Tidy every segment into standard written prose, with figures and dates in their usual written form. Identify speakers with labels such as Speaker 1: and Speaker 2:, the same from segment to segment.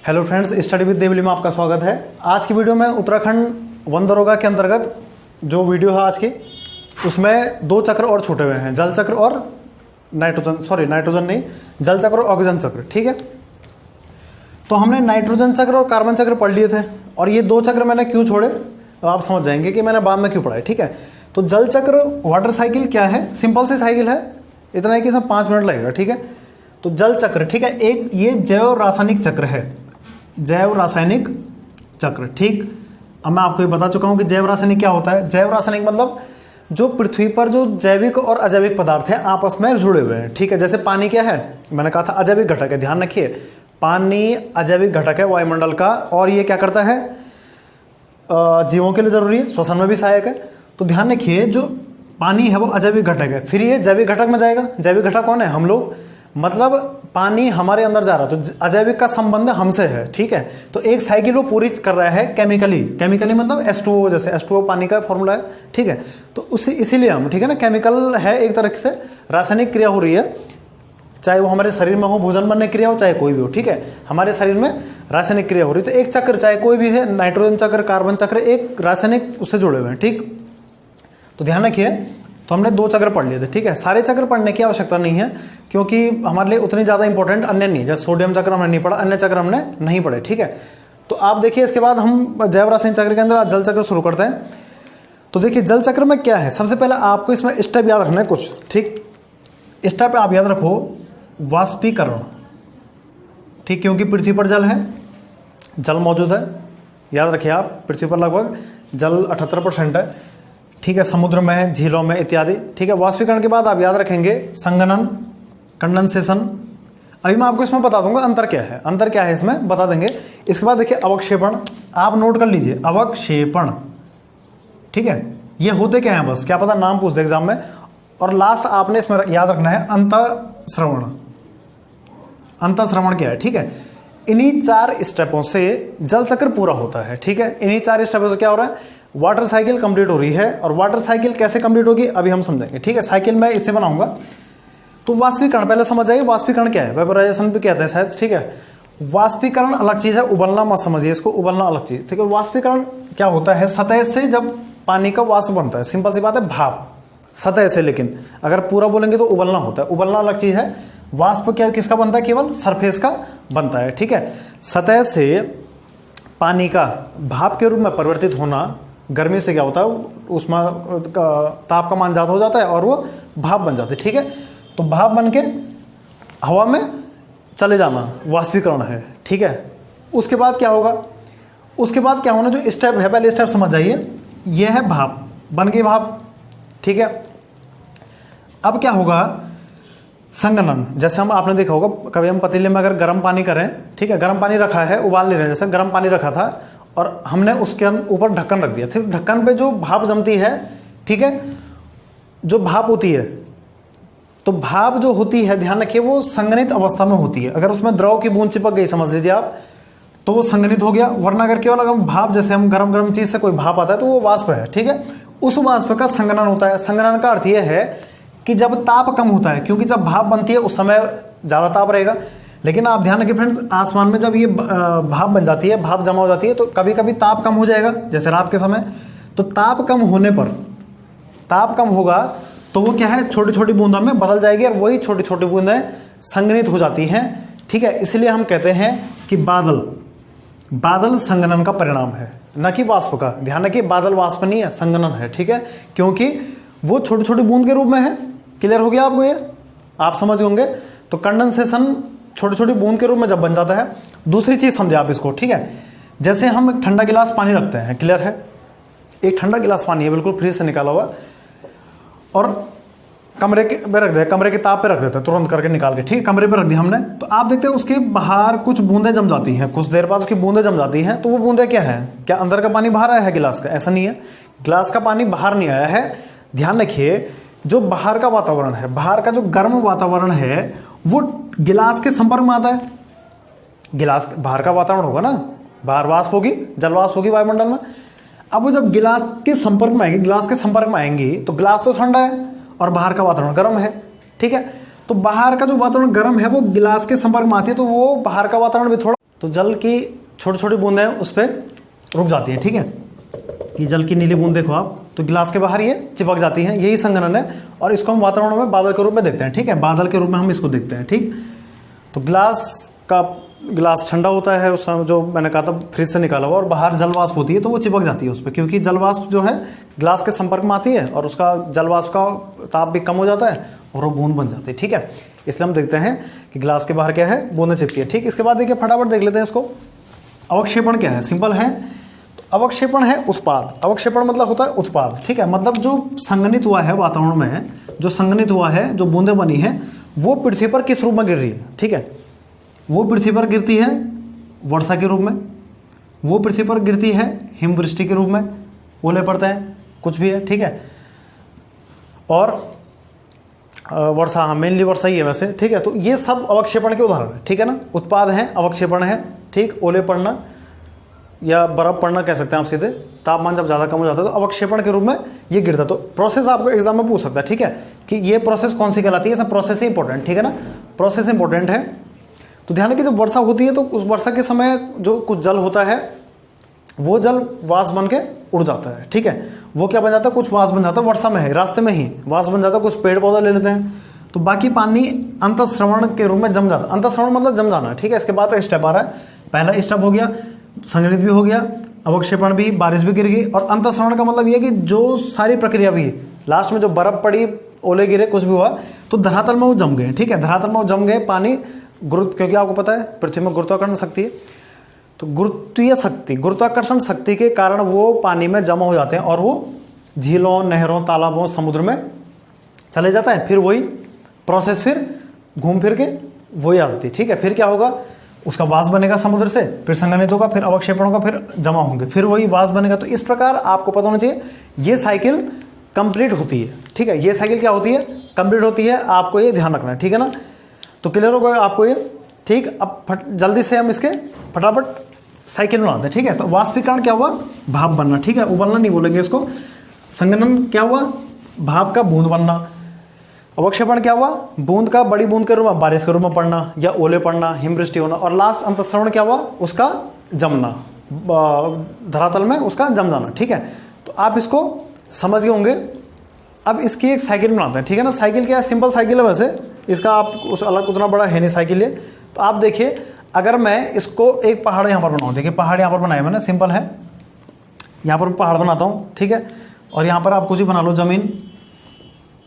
Speaker 1: Hello friends, study with Devli में आपका स्वागत है। आज की वीडियो में उत्तराखंड वन दरोगा के अंतर्गत जो वीडियो है आज की, उसमें दो चक्र और छूटे हुए हैं, जल चक्र और नाइट्रोजन नहीं, जल चक्र और ऑक्सीजन चक्र। ठीक है, तो हमने नाइट्रोजन चक्र और कार्बन चक्र पढ़ लिए थे और ये दो चक्र मैंने क्यों छोड़े तो आप समझ जाएंगे कि मैंने बाद में क्यों पढ़ा है। ठीक है, तो जल चक्र वाटर साइकिल क्या है, सिंपल सी साइकिल है, इतना है कि इसमें 5 मिनट लगेगा। ठीक है, तो जल चक्र, ठीक है, एक ये जैव रासायनिक चक्र है, जैव रासायनिक चक्र। ठीक, अब मैं आपको ये बता चुका हूं कि जैव रासायनिक क्या होता है। जैव रासायनिक मतलब जो पृथ्वी पर जो जैविक और अजैविक पदार्थ हैं आपस में जुड़े हुए हैं। ठीक है, जैसे पानी क्या है, मैंने कहा था अजैविक घटक है, ध्यान रखिए, पानी अजैविक घटक है वायुमंडल का, और ये क्या करता है, जीवों के लिए जरूरी है, श्वसन में भी सहायक है। तो ध्यान रखिए, जो पानी है वो अजैविक घटक है, फिर ये जैविक घटक में जाएगा। जैविक घटक कौन है, हम लोग, मतलब पानी हमारे अंदर जा रहा है, तो अजैविक का संबंध हमसे है। ठीक है, तो एक साइकिल वो पूरी कर रहा है केमिकली मतलब H2O, जैसे H2O पानी का फॉर्मूला है। ठीक है, तो इसीलिए हम, ठीक है ना, केमिकल है, एक तरह से रासायनिक क्रिया हो रही है, चाहे वो हमारे शरीर में हो, भोजन बनने क्रिया हो, चाहे कोई भी हो। ठीक है, हमारे शरीर में रासायनिक क्रिया हो रही है, तो एक चक्र चाहे कोई भी है, नाइट्रोजन चक्र, कार्बन चक्र, एक रासायनिक उससे जुड़े हुए हैं। ठीक, तो ध्यान रखिए, तो हमने दो चक्र पढ़ लिए थे। ठीक है, सारे चक्र पढ़ने की आवश्यकता नहीं है क्योंकि हमारे लिए उतनी ज़्यादा इंपॉर्टेंट अन्य नहीं है, जैसे सोडियम चक्र हमने नहीं पढ़ा, अन्य चक्र हमने नहीं पढ़े। ठीक है, तो आप देखिए, इसके बाद हम जैव रासायनिक चक्र के अंदर आज जल चक्र शुरू करते हैं। तो देखिए, जल चक्र में क्या है, सबसे पहले आपको इसमें स्टेप याद रखना है कुछ। ठीक, स्टेप आप याद रखो, वाष्पीकरण। ठीक, क्योंकि पृथ्वी पर जल है, जल मौजूद है, याद रखिए आप, पृथ्वी पर लगभग जल 78% है। ठीक है, समुद्र में है, झीलों में इत्यादि। ठीक है, वाष्पीकरण के बाद आप याद रखेंगे संघनन, कंडेंसेशन। अभी मैं आपको इसमें बता दूंगा अंतर क्या है, अंतर क्या है इसमें बता देंगे। इसके बाद देखिए अवक्षेपण, आप नोट कर लीजिए, अवक्षेपण। ठीक है, ये होते क्या है, बस क्या पता नाम पूछ दे एग्जाम में। और लास्ट आपने इसमें याद रखना है अंतःश्रवण। अंतःश्रवण क्या है, ठीक है, इन्हीं 4 स्टेपों से जल चक्र पूरा होता है। ठीक है, इन्हीं 4 स्टेपों से क्या हो रहा है, वाटर साइकिल कंप्लीट हो रही है। और वाटर साइकिल कैसे कंप्लीट होगी अभी हम समझेंगे। ठीक है, साइकिल मैं इससे बनाऊंगा। तो वाष्पीकरण पहले समझ जाइए, वाष्पीकरण क्या है, वेपोराइजेशन भी कहते हैं शायद। ठीक है, वाष्पीकरण अलग चीज है, उबलना मत समझिए इसको, उबलना अलग चीज। ठीक है, वाष्पीकरण क्या होता है, सतह से जब पानी का वाष्प बनता है, सिंपल सी बात है, भाप सतह से, लेकिन अगर पूरा बोलेंगे तो उबलना होता है, उबलना अलग चीज है। वाष्प क्या किसका बनता है, केवल सरफेस का बनता है। ठीक है, सतह से पानी का भाप के रूप में परिवर्तित होना, गर्मी से क्या होता है, उसमें ताप का मान ज्यादा हो जाता है और वो भाप बन जाती है। ठीक है, तो भाप बन के हवा में चले जाना वाष्पीकरण है। ठीक है, उसके बाद क्या होगा, उसके बाद क्या होना, जो स्टेप है, पहले स्टेप समझ जाइए, ये है भाप, बन गई भाप। ठीक है, अब क्या होगा, संघनन। जैसे हम, आपने देखा होगा कभी हम पतीले में अगर गर्म पानी करें, ठीक है, गर्म पानी रखा है, उबाल ले रहे हैं, जैसे गर्म पानी रखा था और हमने उसके ऊपर ढक्कन रख दिया, फिर ढक्कन पे जो भाप जमती है, ठीक है, जो भाप होती है, तो भाप जो होती है, ध्यान रखिए, वो संघनित अवस्था में होती है। अगर उसमें द्रव की बूंद चिपक गई, समझ लीजिए आप, तो वो संघनित हो गया। वरना अगर केवल अगर भाप, जैसे हम गरम गरम चीज से कोई भाप आता है तो वो वाष्प है। ठीक है, उस वाष्प का संघनन होता है। संघनन का अर्थ यह है कि जब ताप कम होता है, क्योंकि जब भाप बनती है उस समय ज्यादा ताप रहेगा, लेकिन आप ध्यान रखिए फ्रेंड्स, आसमान में जब ये भाप बन जाती है, भाप जमा हो जाती है, तो कभी कभी ताप कम हो जाएगा, जैसे रात के समय। तो ताप कम होने पर, ताप कम होगा तो वो क्या है, छोटी छोटी बूंदों में बदल जाएगी और वही छोटी छोटी बूंदें संघनित हो जाती हैं। ठीक है, इसलिए हम कहते हैं कि बादल संघनन का परिणाम है, न कि वाष्प का। ध्यान रखिए, बादल वाष्प नहीं है, संघनन है। ठीक है, क्योंकि वो छोटी छोटी बूंद के रूप में है। क्लियर हो गया आपको, ये आप समझ होंगे। तो कंडेंसेशन छोटी छोटी बूंद के रूप में जब बन जाता है। दूसरी चीज समझे आप इसको, ठीक है, जैसे हम ठंडा गिलास पानी रखते हैं, क्लियर है, एक ठंडा गिलास पानी है, बिल्कुल फ्रिज से निकाला हुआ, और कमरे में रख दिया, कमरे के ताप पे रख देते हैं, तुरंत करके निकाल के, ठीक है, कमरे पे रख दिया हमने, तो आप देखते हैं उसके बाहर कुछ बूंदें जम जाती हैं, कुछ देर बाद उसकी बूंदें जम जाती हैं। तो वो बूंदें क्या है, क्या अंदर का पानी बाहर आया है गिलास का? ऐसा नहीं है, गिलास का पानी बाहर नहीं आया है। ध्यान रखिए, जो बाहर का वातावरण है, बाहर का जो गर्म वातावरण है, वो गिलास के संपर्क में आता है। गिलास बाहर का वातावरण होगा ना, बाहर वाष्प होगी, जल वाष्प होगी वायुमंडल में। अब वो जब गिलास के संपर्क में आएंगी, गिलास के संपर्क में आएंगी, तो गिलास तो ठंडा है और बाहर का वातावरण गर्म है। ठीक है, तो बाहर का जो वातावरण गर्म है वो गिलास के संपर्क में आती है, तो वो बाहर का वातावरण भी थोड़ा तो जल की छोटी छोटी बूंदें उस पर रुक जाती हैं, ठीक है। ये जल की नीली बूंद देखो आप, तो गिलास के बाहर ये चिपक जाती हैं, यही संघनन है। और इसको हम वातावरण में बादल के रूप में देखते हैं, ठीक है, बादल के रूप में हम इसको देखते हैं, ठीक। तो गिलास ठंडा होता है उस समय, जो मैंने कहा था फ्रिज से निकाला हुआ, और बाहर जल वाष्प होती है तो वो चिपक जाती है उस पर, क्योंकि जल वाष्प जो है गिलास के संपर्क में आती है और उसका जल वाष्प का ताप भी कम हो जाता है और वो बूंद बन जाती है, ठीक है। इसलिए हम देखते हैं कि गिलास के बाहर क्या है, बूंदें चिपकी है, ठीक। इसके बाद देखिए फटाफट देख लेते हैं इसको, अवक्षेपण क्या है, सिंपल है। तो अवक्षेपण है उत्पाद, अवक्षेपण मतलब होता है उत्पाद, ठीक है। मतलब जो संघनित हुआ है वातावरण में, जो संघनित हुआ है, जो बूंदें बनी है, वो पृथ्वी पर किस रूप में गिर रही है, ठीक है। वो पृथ्वी पर गिरती है वर्षा के रूप में, वो पृथ्वी पर गिरती है हिमवृष्टि के रूप में, ओले पड़ते हैं, कुछ भी है, ठीक है। और वर्षा, हाँ मेनली वर्षा ही है वैसे, ठीक है। तो ये सब अवक्षेपण के उदाहरण है, ठीक है ना। उत्पाद है, अवक्षेपण है, ठीक। ओले पड़ना या बर्फ पड़ना कह सकते हैं आप सीधे, तापमान जब ज़्यादा कम हो जाता है तो अवक्षेपण के रूप में ये गिरता है। तो प्रोसेस आपको एग्जाम में पूछ सकता है, ठीक है, कि ये प्रोसेस कौन सी कहलाती है, सब प्रोसेस ही इंपॉर्टेंट, ठीक है ना, प्रोसेस इंपॉर्टेंट है। तो ध्यान रखिए जब वर्षा होती है तो उस वर्षा के समय जो कुछ जल होता है वो जल वाष्प बन के उड़ जाता है, ठीक है। वो क्या बन जाता है, कुछ वाष्प बन जाता है वर्षा में है, रास्ते में ही वाष्प बन जाता है, कुछ पेड़ पौधे ले लेते हैं, तो बाकी पानी अंतःस्रवण के रूप में जम जाता है। अंतःस्रवण मतलब जम जाना, ठीक है। इसके बाद स्टेप आ रहा है, पहला स्टेप हो गया संघनित भी हो गया, अवक्षेपण भी, बारिश भी गिर गई, और अंतःस्रवण का मतलब ये कि जो सारी प्रक्रिया भी लास्ट में जो बर्फ पड़ी, ओले गिरे, कुछ भी हुआ, तो धरातल में वो जम गए, ठीक है। धरातल में वो जम गए पानी, क्योंकि आपको पता है पृथ्वी में गुरुत्वाकर्षण शक्ति है, तो गुरुत्वाकर्षण शक्ति के कारण वो पानी में जमा हो जाते हैं और वो झीलों, नहरों, तालाबों, समुद्र में चले जाता है। फिर वही प्रोसेस फिर घूम फिर के वही आती है, ठीक है। फिर क्या होगा, उसका वाष्प बनेगा समुद्र से, फिर संघनित होगा, फिर अवक्षेपण होगा, फिर जमा होंगे, फिर वही वाष्प बनेगा। तो इस प्रकार आपको पता होना चाहिए ये साइकिल कंप्लीट होती है, ठीक है। ये साइकिल क्या होती है, कंप्लीट होती है, आपको ये ध्यान रखना है, ठीक है ना। तो क्लियर होगा आपको ये, ठीक। अब जल्दी से हम इसके फटाफट साइकिल बनाते हैं, ठीक है। तो वाष्पीकरण क्या हुआ, भाप बनना, ठीक है, उबलना नहीं बोलेंगे इसको। संघनन क्या हुआ, भाप का बूंद बनना। अवक्षेपण क्या हुआ, बूंद का बड़ी बूंद के रूप में बारिश के रूप में पड़ना या ओले पड़ना, हिमवृष्टि होना। और लास्ट अंतःस्रवण क्या हुआ, उसका जमना, धरातल में उसका जम जाना, ठीक है। तो आप इसको समझ गए होंगे। अब इसकी एक साइकिल बनाते हैं, ठीक है ना। साइकिल क्या है, सिंपल साइकिल है वैसे, इसका आप उस अलग उतना बड़ा है नहीं साइकिल ये। तो आप देखिए, अगर मैं इसको एक पहाड़ यहाँ पर बनाऊँ, देखिए पहाड़ यहाँ पर बनाया मैंने, सिंपल है, यहाँ पर पहाड़ बनाता हूँ, ठीक है। और यहाँ पर आप कुछ ही बना लो जमीन,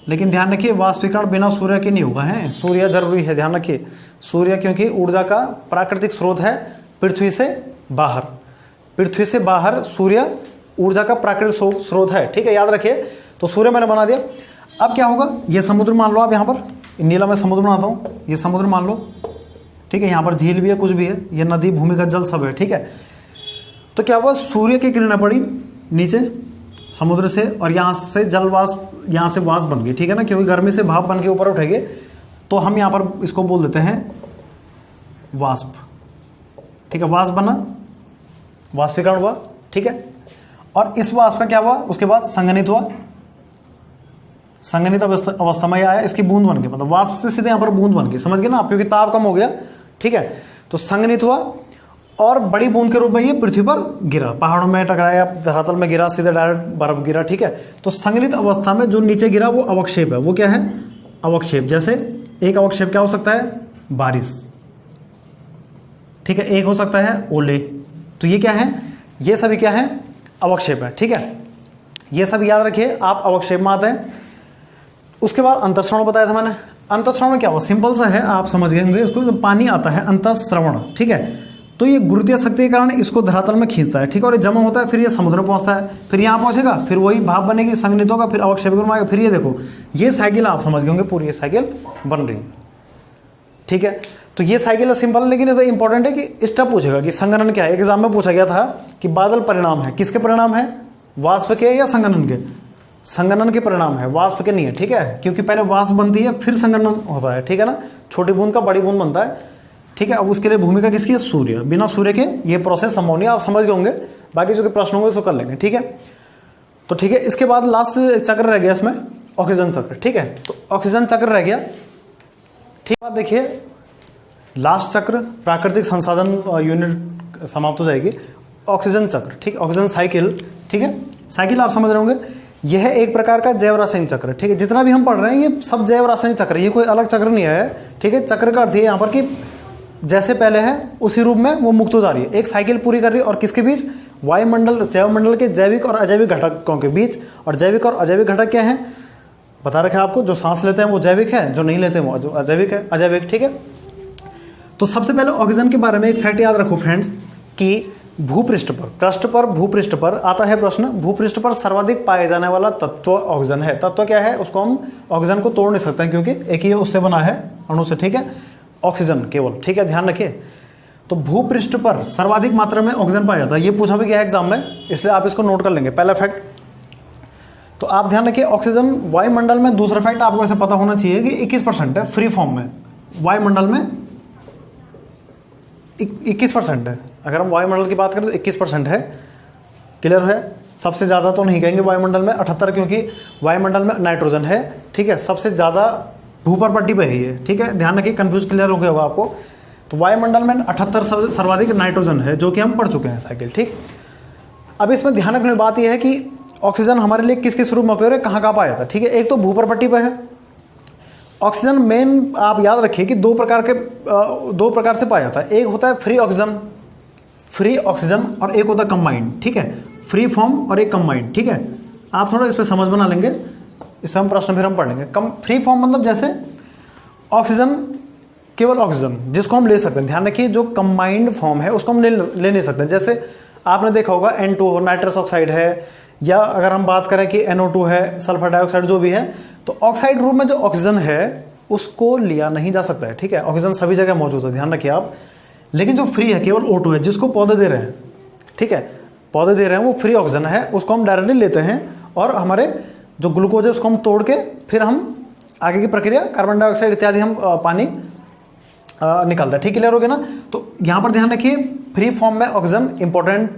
Speaker 1: लेकिन ध्यान रखिए वाष्पीकरण बिना सूर्य के नहीं होगा है, सूर्य जरूरी है, ध्यान रखिए। सूर्य क्योंकि ऊर्जा का प्राकृतिक स्रोत है पृथ्वी से बाहर, पृथ्वी से बाहर सूर्य ऊर्जा का प्राकृतिक स्रोत है, ठीक है, याद रखिए। तो सूर्य मैंने बना दिया। अब क्या होगा, ये समुद्र मान लो आप, यहाँ पर नीला मैं समुद्र बनाता हूँ, ये समुद्र मान लो, ठीक है। यहाँ पर झील भी है, कुछ भी है, ये नदी, भूमिगत जल सब है, ठीक है। तो क्या हुआ, सूर्य की किरणें पड़ी नीचे समुद्र से, और यहाँ से जल वाष्प, यहाँ से वाष्प बन गई, ठीक है ना, क्योंकि गर्मी से भाप बन के ऊपर उठेगी। तो हम यहाँ पर इसको बोल देते हैं वाष्प, ठीक है। वाष्प बना, वाष्पीकरण हुआ, ठीक है। और इस वाष्प का क्या हुआ, उसके बाद संघनित हुआ, संघनित अवस्था में आया, इसकी बूंद बन गई, मतलब वाष्प से सीधे यहाँ पर बूंद बन गई, समझ गए ना आप, क्योंकि ताप कम हो गया, ठीक है। तो संघनित हुआ और बड़ी बूंद के रूप में ये पृथ्वी पर गिरा, पहाड़ों में टकराया, धरातल में गिरा, सीधे डायरेक्ट बर्फ गिरा, ठीक है। तो संघनित अवस्था में जो नीचे गिरा वो अवक्षेप है, वो क्या है, अवक्षेप। जैसे एक अवक्षेप क्या हो सकता है, बारिश, ठीक है, एक हो सकता है ओले। तो ये क्या है, ये सभी क्या है, अवक्षेप है, ठीक है। ये सब याद रखिए आप, अवक्षेप में आते हैं। उसके बाद अंतःस्रवण बताया था मैंने। अंतःस्रवण क्या हुआ, सिंपल सा है, आप समझ गए होंगे इसको। पानी आता है अंतःस्रवण, ठीक है, तो ये गुरुत्वीय शक्ति के कारण इसको धरातल में खींचता है, ठीक है, और ये जमा होता है, फिर ये समुद्र में पहुंचता है, फिर यहाँ पहुंचेगा, फिर वही भाप बनेगी, संघनित होगा, फिर अवक्षेप में आएगा, फिर ये देखो, ये साइकिल आप समझ गए होंगे, पूरी ये साइकिल बन रही है, ठीक है। तो ये साइकिल सिंपल है, लेकिन इंपॉर्टेंट है कि स्टेप पूछेगा कि संघनन क्या है। एग्जाम में पूछा गया था कि बादल परिणाम है, किसके परिणाम है, वाष्प के या संघनन के, संघनन के परिणाम है, वाष्प के नहीं है, ठीक है, क्योंकि पहले वाष्प बनती है फिर संघनन होता है, ठीक है ना। छोटी बूंद का बड़ी बूंद बनता है, ठीक है। अब उसके लिए भूमिका किसकी है, सूर्य। बिना सूर्य के ये प्रोसेस संभव नहीं, आप समझ गए होंगे। बाकी जो प्रश्न होंगे उसको कर लेंगे, ठीक है। तो ठीक है, इसके बाद लास्ट चक्र रह गया इसमें, ऑक्सीजन चक्र, ठीक है। तो ऑक्सीजन चक्र रह गया, ठीक है। देखिए लास्ट चक्र प्राकृतिक संसाधन यूनिट समाप्त हो जाएगी, ऑक्सीजन चक्र, ठीक है, ऑक्सीजन साइकिल, ठीक है, साइकिल आप समझ रहे होंगे, यह है एक प्रकार का जैव रासायनिक चक्र, ठीक है, जितना भी हम पढ़ रहे हैं ये सब जैव रासायनिक चक्र, ये कोई अलग चक्र नहीं है, ठीक है। चक्र का अर्थ ये यहाँ पर कि जैसे पहले है उसी रूप में वो मुक्त हो जा रही है, एक साइकिल पूरी कर रही है, और किसके बीच, वायुमंडल जैवमंडल के जैविक और अजैविक घटकों के बीच। और जैविक और अजैविक घटक क्या है बता रखा है आपको, जो सांस लेते हैं वो जैविक है, जो नहीं लेते हैं वो अजैविक है, अजैविक, ठीक है। तो सबसे पहले ऑक्सीजन के बारे में एक फैक्ट याद रखो फ्रेंड्स कि भूपृष्ठ पर भूपृष्ठ पर आता है प्रश्न, भूपृष्ठ पर सर्वाधिक पाए जाने वाला तत्व ऑक्सीजन है। तत्व क्या है, उसको हम ऑक्सीजन को तोड़ नहीं सकते हैं क्योंकि एक ही उससे बना है, अणु से, ठीक है, ऑक्सीजन केवल, ठीक है, ध्यान रखिए। तो भूपृष्ठ पर सर्वाधिक मात्रा में ऑक्सीजन पाया जाता है, ये पूछा भी गया है एग्जाम में, इसलिए आप इसको नोट कर लेंगे, पहला फैक्ट। तो आप ध्यान रखिए ऑक्सीजन वायुमंडल में, दूसरा फैक्ट आपको ऐसे पता होना चाहिए कि 21% है फ्री फॉर्म में, वायुमंडल में 21% है। अगर हम वायुमंडल की बात करें तो 21% है, क्लियर है। सबसे ज़्यादा तो नहीं कहेंगे वायुमंडल में 78, क्योंकि वायुमंडल में नाइट्रोजन है, ठीक है, सबसे ज़्यादा भूपर पट्टी पे है ये, ठीक है, ध्यान रखिए, कंफ्यूज क्लियर हो गया होगा आपको। तो वायुमंडल में 78 सर्वाधिक नाइट्रोजन है, जो कि हम पढ़ चुके हैं साइकिल, ठीक। अब इसमें ध्यान रखने वाली बात यह है कि ऑक्सीजन हमारे लिए किस किस रूप में उपयोग है, कहाँ कहाँ पाया जाता है, ठीक है। एक तो भूपर पट्टी पर है ऑक्सीजन, मेन आप याद रखिए कि दो प्रकार से पाया जाता है, एक होता है फ्री ऑक्सीजन और एक होता है कंबाइंड, ठीक है, फ्री फॉर्म और एक कंबाइंड, ठीक है। आप थोड़ा इस पर समझ बना लेंगे, इससे हम प्रश्न फिर हम पढ़ लेंगे। फ्री फॉर्म मतलब जैसे ऑक्सीजन, केवल ऑक्सीजन जिसको हम ले सकते हैं, ध्यान रखिए जो कंबाइंड फॉर्म है उसको हम ले नहीं सकते। जैसे आपने देखा होगा N2 नाइट्रस ऑक्साइड है, या अगर हम बात करें कि NO2 है, सल्फर डाइऑक्साइड जो भी है, तो ऑक्साइड रूप में जो ऑक्सीजन है उसको लिया नहीं जा सकता है, ठीक है। ऑक्सीजन सभी जगह मौजूद है, ध्यान रखिए आप। लेकिन जो फ्री है केवल O2 है, जिसको पौधे दे रहे हैं, ठीक है, पौधे दे रहे हैं, वो फ्री ऑक्सीजन है, उसको हम डायरेक्टली लेते हैं, और हमारे जो ग्लूकोज है उसको हम तोड़ के फिर हम आगे की प्रक्रिया कार्बन डाइऑक्साइड इत्यादि हम पानी निकालता है, ठीक, क्लियर हो गया ना। तो यहाँ पर ध्यान रखिए फ्री फॉर्म में ऑक्सीजन इंपॉर्टेंट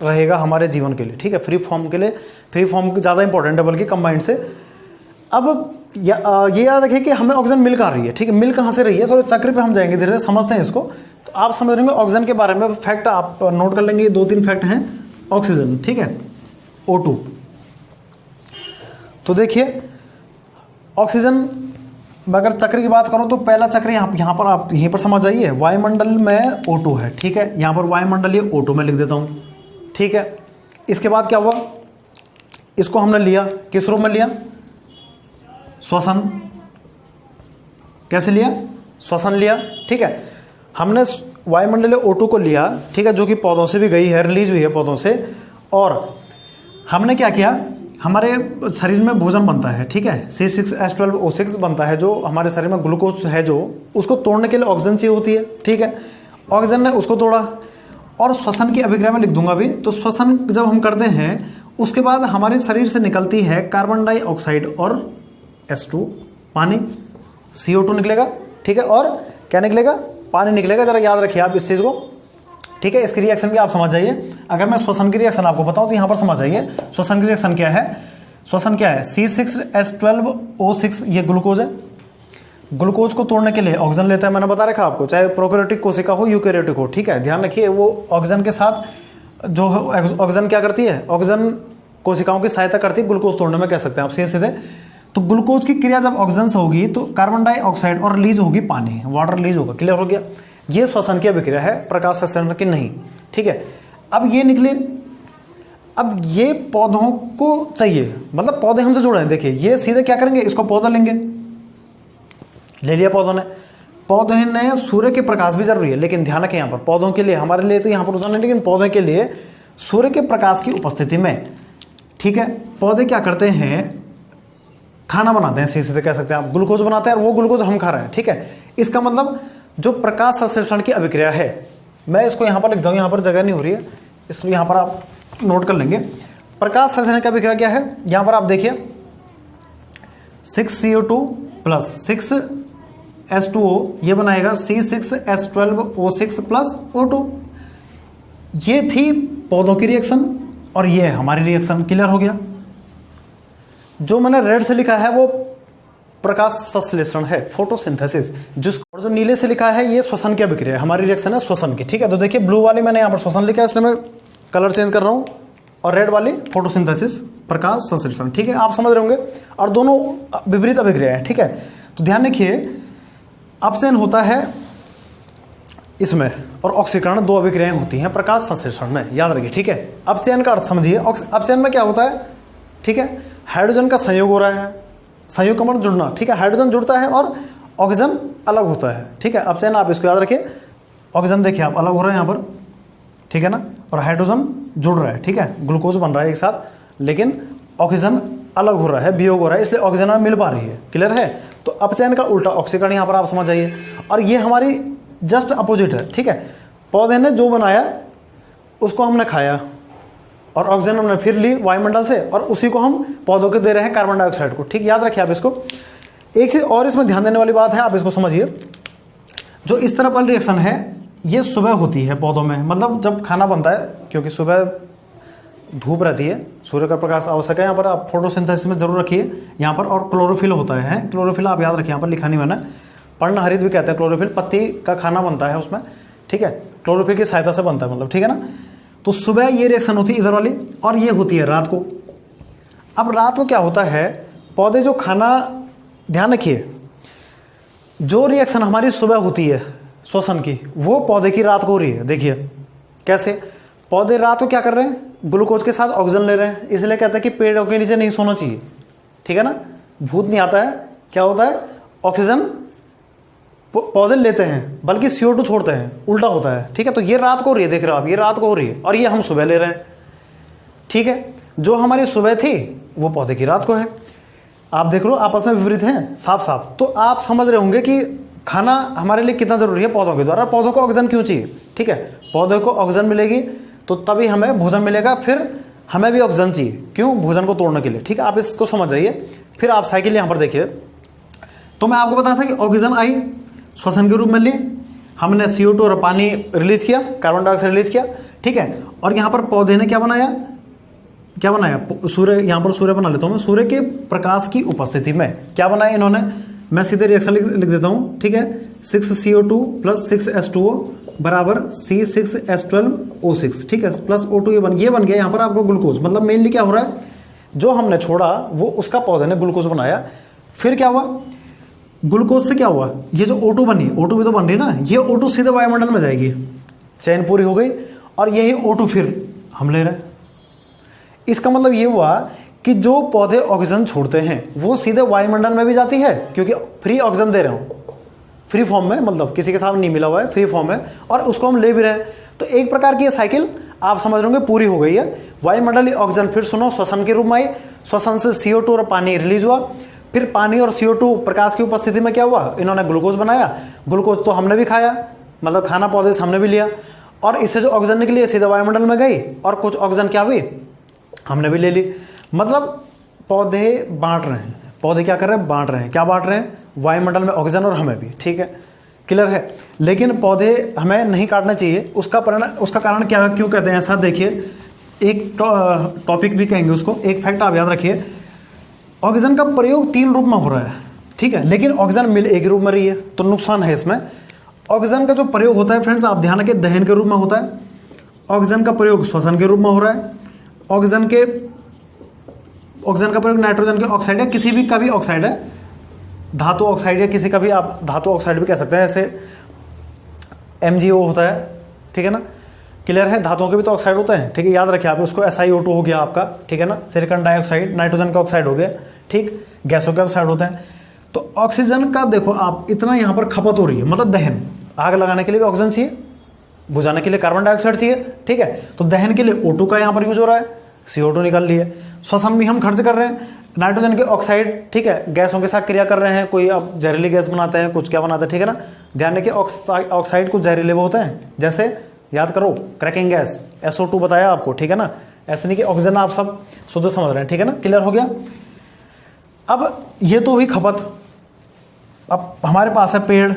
Speaker 1: रहेगा हमारे जीवन के लिए, ठीक है, फ्री फॉर्म के लिए, फ्री फॉर्म ज़्यादा इंपॉर्टेंट है बल्कि कंबाइंड से। अब ये याद रखिए कि हमें ऑक्सीजन मिल कहाँ रही है, ठीक है, मिल कहाँ से रही है, थोड़े चक्र पे हम जाएंगे, धीरे धीरे समझते हैं इसको। तो आप समझ रहे होंगे ऑक्सीजन के बारे में फैक्ट आप नोट कर लेंगे, 2-3 फैक्ट हैं ऑक्सीजन, ठीक है, O2। तो देखिए ऑक्सीजन अगर चक्र की बात करूं तो पहला चक्र यहाँ पर आप यहीं पर समझ जाइए, वायुमंडल में O2 है, ठीक है, यहाँ पर वायुमंडलीय O2 में लिख देता हूँ, ठीक है। इसके बाद क्या हुआ, इसको हमने लिया, किस रूप में लिया, श्वसन, कैसे लिया, श्वसन लिया, ठीक है। हमने वायुमंडलीय O2 को लिया, ठीक है, जो कि पौधों से भी गई है, रिलीज हुई है पौधों से, और हमने क्या किया, हमारे शरीर में भोजन बनता है, ठीक है, C6H12O6 बनता है, जो हमारे शरीर में ग्लूकोज है, जो उसको तोड़ने के लिए ऑक्सीजन चाहिए होती है, ठीक है। ऑक्सीजन ने उसको तोड़ा, और श्वसन की अभिक्रिया में लिख दूंगा भी। तो श्वसन जब हम करते हैं उसके बाद हमारे शरीर से निकलती है कार्बन डाइऑक्साइड और H2 पानी, CO2 निकलेगा, ठीक है, और क्या निकलेगा, पानी निकलेगा। जरा याद रखिए आप इस चीज़ को, ठीक है। इसकी रिएक्शन भी आप समझ जाइए। अगर मैं श्वसन की रिएक्शन आपको बताऊं तो यहाँ पर समझ जाइए श्वसन की रिएक्शन क्या है। श्वसन क्या है, C6H12O6 ये ग्लूकोज है, ग्लूकोज को तोड़ने के लिए ऑक्सीजन लेता है, मैंने बता रखा आपको, चाहे प्रोकैरियोटिक कोशिका हो यूकैरियोटिक हो, ठीक है, ध्यान रखिए। वो ऑक्सीजन के साथ जो ऑक्सीजन क्या करती है, ऑक्सीजन कोशिकाओं की सहायता करती है ग्लूकोज तोड़ने में, कह सकते हैं आप सीधे। तो ग्लूकोज की क्रिया जब ऑक्सीजन से होगी तो कार्बन डाइऑक्साइड और रिलीज होगी पानी, वाटर रिलीज होगा, क्लियर हो गया। ये श्वसन की अभिक्रिया है, प्रकाश संश्लेषण की नहीं, ठीक है। अब ये निकले, अब ये पौधों को चाहिए, मतलब पौधे हमसे जुड़े हैं, देखिए ये सीधे क्या करेंगे, इसको पौधा लेंगे, ले लिया पौधों ने। पौधे ने सूर्य के प्रकाश भी जरूरी है, लेकिन ध्यान रखें यहाँ पर पौधों के लिए, हमारे लिए तो यहाँ पर उदाहरण है, लेकिन पौधे के लिए सूर्य के प्रकाश की उपस्थिति में, ठीक है, पौधे क्या करते हैं, खाना बनाते हैं, सीधे कह सकते हैं आप, ग्लूकोज बनाते हैं, और वो ग्लूकोज हम खा रहे हैं, ठीक है। इसका मतलब जो प्रकाश संश्लेषण की अभिक्रिया है, मैं इसको यहाँ पर लिख दूँ, यहाँ पर जगह नहीं हो रही है, इसलिए यहाँ पर आप नोट कर लेंगे। प्रकाश संश्लेषण की अभिक्रिया क्या है, यहाँ पर आप देखिए 6CO2 प्लस 6H2O, ये बनाएगा C6H12O6 प्लस O2। ये थी पौधों की रिएक्शन और ये हमारी रिएक्शन, क्लियर हो गया। जो मैंने रेड से लिखा है वो प्रकाश संश्लेषण है, फोटोसिंथेसिस। और जो नीले से लिखा है ये श्वसन की अभिक्रिया है, हमारी रिएक्शन है श्वसन की, ठीक है। तो देखिए ब्लू वाली मैंने यहाँ पर श्वसन लिखा है, इसलिए मैं कलर चेंज कर रहा हूँ, और रेड वाली फोटोसिंथेसिस, प्रकाश संश्लेषण, ठीक है, आप समझ रहे होंगे। और दोनों विपरीत अभिक्रिया है, ठीक है। तो ध्यान रखिए अपचयन होता है इसमें और ऑक्सीकरण, दो अभिक्रियाएं होती हैं प्रकाश संश्लेषण में, याद रखिए, ठीक है। अपचयन का अर्थ समझिए, अपचयन में क्या होता है, ठीक है, हाइड्रोजन का संयोग हो रहा है, संयोग क्रमण जुड़ना, ठीक है, हाइड्रोजन जुड़ता है और ऑक्सीजन अलग होता है, ठीक है। अपचयन आप इसको याद रखिए, ऑक्सीजन देखिए आप अलग हो रहा है यहाँ पर, ठीक है ना, और हाइड्रोजन जुड़ रहा है, ठीक है, ग्लूकोज बन रहा है एक साथ, लेकिन ऑक्सीजन अलग हो रहा है, वियोग हो रहा है, इसलिए ऑक्सीजन में मिल पा रही है, क्लियर है। तो अपचयन का उल्टा ऑक्सीकरण यहाँ पर आप समझ जाइए, और ये हमारी जस्ट अपोजिट है, ठीक है। पौधे ने जो बनाया उसको हमने खाया और ऑक्सीजन हमने फिर ली वायुमंडल से, और उसी को हम पौधों को दे रहे हैं कार्बन डाइऑक्साइड को, ठीक, याद रखिए आप इसको। एक चीज और इसमें ध्यान देने वाली बात है, आप इसको समझिए, जो इस तरह वाली रिएक्शन है ये सुबह होती है पौधों में, मतलब जब खाना बनता है, क्योंकि सुबह धूप रहती है, सूर्य का प्रकाश आवश्यक है, यहाँ पर आप फोटोसिंथेसिस में जरूर रखिए यहाँ पर, और क्लोरोफिल होता है, क्लोरोफिल आप याद रखिए, यहाँ पर लिखा नहीं मैंने, पर्णहरित भी कहते हैं क्लोरोफिल, पत्ती का खाना बनता है उसमें, ठीक है, क्लोरोफिल की सहायता से बनता है, मतलब, ठीक है ना। तो सुबह ये रिएक्शन होती है इधर वाली, और ये होती है रात को। अब रात को क्या होता है, पौधे जो खाना, ध्यान रखिए, जो रिएक्शन हमारी सुबह होती है श्वसन की, वो पौधे की रात को हो रही है। देखिए कैसे, पौधे रात को क्या कर रहे हैं, ग्लूकोज के साथ ऑक्सीजन ले रहे हैं, इसलिए कहते हैं कि पेड़ों के नीचे नहीं सोना चाहिए, ठीक है ना, भूत नहीं आता है, क्या होता है, ऑक्सीजन पौधे लेते हैं बल्कि CO2 छोड़ते हैं, उल्टा होता है, ठीक है। तो ये रात को हो रही है, देख रहे हो आप, ये रात को हो रही है, और ये हम सुबह ले रहे हैं, ठीक है। जो हमारी सुबह थी वो पौधे की रात को है, आप देख लो आपस में विपरीत हैं साफ साफ। तो आप समझ रहे होंगे कि खाना हमारे लिए कितना जरूरी है पौधों के द्वारा, पौधों को ऑक्सीजन क्यों चाहिए, ठीक है। पौधों को ऑक्सीजन मिलेगी तो तभी हमें भोजन मिलेगा, फिर हमें भी ऑक्सीजन चाहिए, क्यों, भोजन को तोड़ने के लिए, ठीक है। आप इसको समझ जाइए। फिर आप साइकिल यहाँ पर देखिए, तो मैं आपको बताया था कि ऑक्सीजन आई, श्वसन के रूप में ली, हमने CO2 और पानी रिलीज किया, कार्बन डाइऑक्साइड रिलीज किया, ठीक है। और यहाँ पर पौधे ने क्या बनाया, सूर्य, यहाँ पर सूर्य बना लेता हूँ मैं, सूर्य के प्रकाश की उपस्थिति में क्या बनाया इन्होंने, मैं सीधे रिएक्शन लिख देता हूँ, ठीक है। 6CO2 + 6H2O बराबर C6H12O6, ठीक है, प्लस O2 ये बन गया यहाँ पर आपको ग्लूकोज। मतलब मेनली क्या हो रहा है, जो हमने छोड़ा वो उसका पौधे ने ग्लूकोज बनाया, फिर क्या हुआ, ग्लूकोज से क्या हुआ, ये जो O2 बनी, O2 भी तो बन रही ना, ये O2 सीधे वायुमंडल में जाएगी, चैन पूरी हो गई, और यही O2 फिर हम ले रहे हैं। इसका मतलब ये हुआ कि जो पौधे ऑक्सीजन छोड़ते हैं वो सीधे वायुमंडल में भी जाती है, क्योंकि फ्री ऑक्सीजन दे रहे हो, फ्री फॉर्म में, मतलब किसी के साथ नहीं मिला हुआ है, फ्री फॉर्म है, और उसको हम ले भी रहे हैं। तो एक प्रकार की ये साइकिल आप समझ रहे होंगे पूरी हो गई है। वायुमंडलीय ऑक्सीजन फिर सुनो श्वसन के रूप में आई, श्वसन से CO2 और पानी रिलीज हुआ, फिर पानी और CO2 प्रकाश की उपस्थिति में क्या हुआ, इन्होंने ग्लूकोज बनाया, ग्लूकोज तो हमने भी खाया, मतलब खाना पौधे से हमने भी लिया, और इससे जो ऑक्सीजन निकली सीधे वायुमंडल में गई, और कुछ ऑक्सीजन क्या हुई, हमने भी ले ली। मतलब पौधे बांट रहे हैं, पौधे क्या कर रहे हैं, बांट रहे हैं, क्या बांट रहे हैं, वायुमंडल में ऑक्सीजन और हमें भी, ठीक है, क्लियर है। लेकिन पौधे हमें नहीं काटना चाहिए, उसका कारण क्या, क्यों कहते हैं ऐसा, देखिए एक टॉपिक भी कहेंगे उसको, एक फैक्ट आप याद रखिए, ऑक्सीजन का प्रयोग 3 रूप में हो रहा है, ठीक है, लेकिन ऑक्सीजन मिल एक रूप में रही है, तो नुकसान है इसमें। ऑक्सीजन का जो प्रयोग होता है फ्रेंड्स, आप ध्यान रखिए, दहन के रूप में होता है, ऑक्सीजन का प्रयोग श्वसन के रूप में हो रहा है, ऑक्सीजन का प्रयोग नाइट्रोजन के ऑक्साइड है, किसी भी का भी ऑक्साइड है, धातु ऑक्साइड है, किसी का भी आप धातु ऑक्साइड भी कह सकते हैं, ऐसे MgO होता है, ठीक है ना, क्लियर है। धातुओं के भी तो ऑक्साइड होते हैं, ठीक है, याद रखिए आप उसको, SiO2 हो गया आपका, ठीक है ना, सिलिकॉन डाइऑक्साइड, नाइट्रोजन का ऑक्साइड हो गया, ठीक, गैसों के ऑक्साइड होते हैं। तो ऑक्सीजन का देखो आप इतना यहाँ पर खपत हो रही है, मतलब दहन, आग लगाने के लिए भी ऑक्सीजन चाहिए, बुझाने के लिए कार्बन डाइऑक्साइड चाहिए, ठीक है। तो दहन के लिए O2 का यहाँ पर यूज हो रहा है, CO2 निकाल लिए, श्वसन भी हम खर्च कर रहे हैं, नाइट्रोजन के ऑक्साइड, ठीक है, गैसों के साथ क्रिया कर रहे हैं, कोई अब जहरीली गैस बनाते हैं, कुछ क्या बनाते हैं, ठीक है ना। ध्यान रखिए ऑक्साइड कुछ जहरीले वो होते हैं, जैसे याद करो क्रैकिंग गैस, SO2 बताया आपको, ठीक है ना, ऐसे नहीं कि ऑक्सीजन आप सब शुद्ध समझ रहे हैं, ठीक है ना, क्लियर हो गया। अब ये तो हुई खपत, अब हमारे पास है पेड़,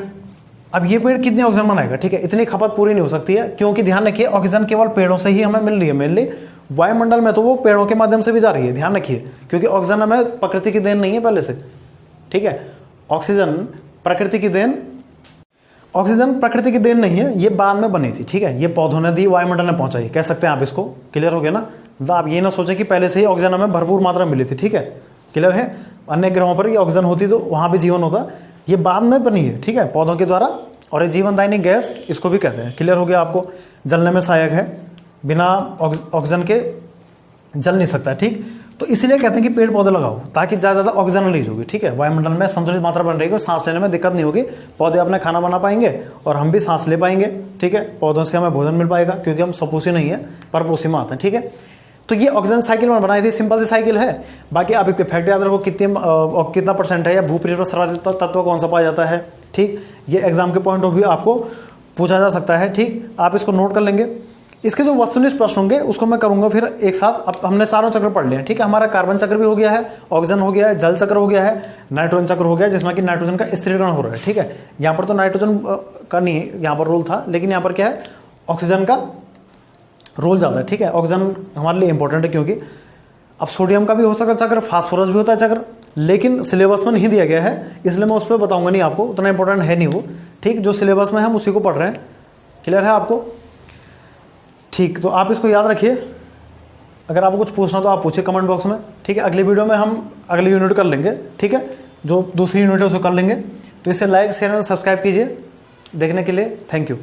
Speaker 1: अब ये पेड़ कितने ऑक्सीजन बनाएगा, ठीक है, इतनी खपत पूरी नहीं हो सकती है, क्योंकि ध्यान रखिए ऑक्सीजन केवल पेड़ों से ही हमें मिल रही है, मेनली वायुमंडल में तो वो पेड़ों के माध्यम से भी जा रही है, ध्यान रखिए, क्योंकि ऑक्सीजन हमें प्रकृति की देन नहीं है पहले से, ठीक है। ऑक्सीजन प्रकृति की देन, ऑक्सीजन प्रकृति की देन नहीं है, ये बाद में बनी थी, ठीक है, ये पौधों ने दी, वायुमंडल ने पहुंचाई, कह सकते हैं आप इसको। क्लियर हो गया ना? मतलब आप ये ना सोचें कि पहले से ही ऑक्सीजन हमें भरपूर मात्रा में मिली थी, ठीक है, क्लियर है। अन्य ग्रहों पर ये ऑक्सीजन होती तो वहां भी जीवन होता, ये बाद में बनी है, ठीक है, पौधों के द्वारा। और ये जीवनदायिनी गैस इसको भी कहते हैं। क्लियर हो गया आपको? जलने में सहायक है, बिना ऑक्सीजन के जल नहीं सकता, ठीक। तो इसलिए कहते हैं कि पेड़ पौधे लगाओ ताकि ज़्यादा ऑक्सीजन रिलीज होगी, ठीक है, वायुमंडल में संतुलित मात्रा बन रहेगी और सांस लेने में दिक्कत नहीं होगी। पौधे अपना खाना बना पाएंगे और हम भी सांस ले पाएंगे, ठीक है, पौधों से हमें भोजन मिल पाएगा क्योंकि हम सपोषी नहीं है, परपोषी में आते हैं, ठीक है। तो ये ऑक्सीजन साइकिल में बनाई थी, सिंपल सी साइकिल है। बाकी आप इसके फैक्ट याद रखो कितना परसेंट है या भूपृष्ठ पर सर्वाधिक तत्व कौन सा पाया जाता है, ठीक। ये एग्जाम के पॉइंट ऑफ व्यू आपको पूछा जा सकता है, ठीक, आप इसको नोट कर लेंगे। इसके जो वस्तुनिष्ठ प्रश्न होंगे उसको मैं करूंगा फिर एक साथ। अब हमने चारों चक्र पढ़ लिए, ठीक है, हमारा कार्बन चक्र भी हो गया है, ऑक्सीजन हो गया है, जल चक्र हो गया है, नाइट्रोजन चक्र हो गया है जिसमें कि नाइट्रोजन का स्थिरीकरण हो रहा है, ठीक है। यहाँ पर तो नाइट्रोजन का नहीं यहाँ पर रोल था, लेकिन यहाँ पर क्या है, ऑक्सीजन का रोल ज़्यादा है, ठीक है। ऑक्सीजन हमारे लिए इंपॉर्टेंट है क्योंकि अब सोडियम का भी हो सकता है चक्र, फास्फोरस भी होता है चक्र, लेकिन सिलेबस में नहीं दिया गया है, इसलिए मैं उस पर बताऊंगा नहीं आपको, उतना इंपॉर्टेंट है नहीं वो, ठीक। जो सिलेबस में हम उसी को पढ़ रहे हैं। क्लियर है आपको? ठीक, तो आप इसको याद रखिए। अगर आपको कुछ पूछना तो आप पूछिए कमेंट बॉक्स में, ठीक है। अगली वीडियो में हम अगली यूनिट कर लेंगे, ठीक है, जो दूसरी यूनिट है उसको कर लेंगे। तो इसे लाइक शेयर और सब्सक्राइब कीजिए। देखने के लिए थैंक यू।